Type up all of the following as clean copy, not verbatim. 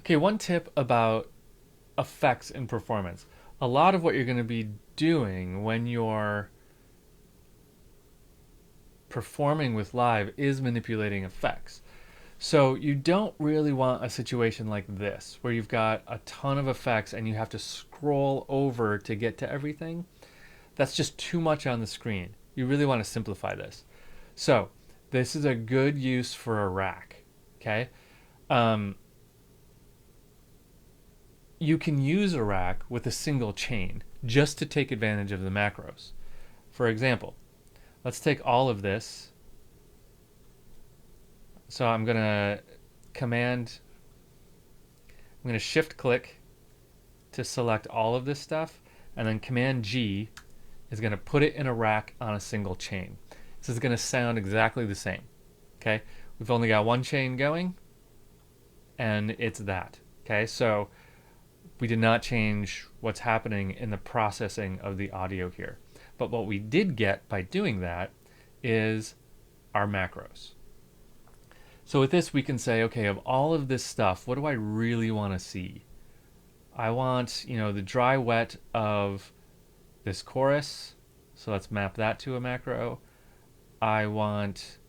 Okay, one tip about effects and performance. A lot of what you're going to be doing when you're performing with live is manipulating effects. So you don't really want a situation like this where you've got a ton of effects and you have to scroll over to get to everything. That's just too much on the screen. You really want to simplify this. So this is a good use for a rack. Okay. Um, you can use a rack with a single chain just to take advantage of the macros. For example, let's take all of this. So I'm going to shift click to select all of this stuff, and then Command G is going to put it in a rack on a single chain. This is going to sound exactly the same. Okay, we've only got one chain going, and it's that. Okay, so we did not change what's happening in the processing of the audio here. But what we did get by doing that is our macros. So with this, we can say, okay, of all of this stuff, what do I really want to see? I want, the dry wet of this chorus. So let's map that to a macro. I want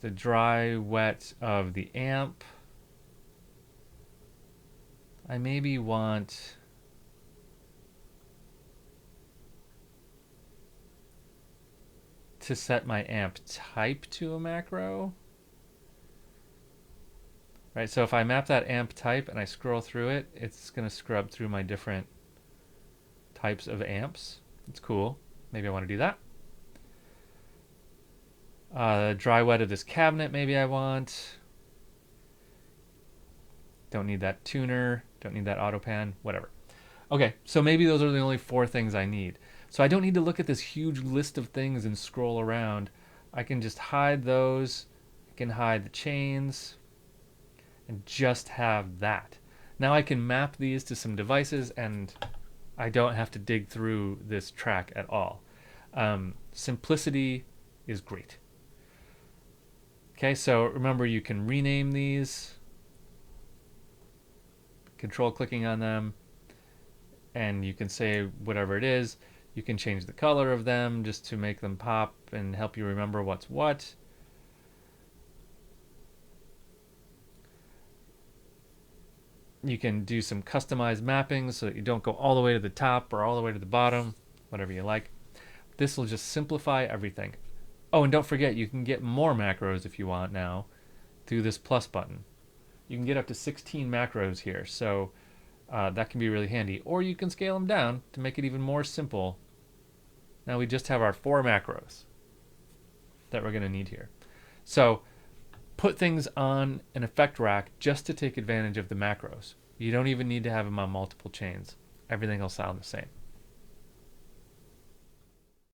the dry wet of the amp. I maybe want to set my amp type to a macro. Right, so if I map that amp type and I scroll through it, it's going to scrub through my different types of amps. It's cool. Maybe I want to do that. Dry wet of this cabinet, maybe I want. Don't need that tuner. Don't need that auto pan. Whatever. Okay, so maybe those are the only 4 things I need. So I don't need to look at this huge list of things and scroll around. I can just hide those. I can hide the chains and just have that. Now I can map these to some devices and I don't have to dig through this track at all. Simplicity is great. Okay, so remember you can rename these, control clicking on them, and you can say whatever it is. You can change the color of them just to make them pop and help you remember what's what. You can do some customized mapping so that you don't go all the way to the top or all the way to the bottom, whatever you like. This will just simplify everything. Oh, and don't forget, you can get more macros if you want now through this plus button. You can get up to 16 macros here, so that can be really handy. Or you can scale them down to make it even more simple. Now we just have our 4 macros that we're going to need here. So put things on an effect rack just to take advantage of the macros. You don't even need to have them on multiple chains. Everything will sound the same.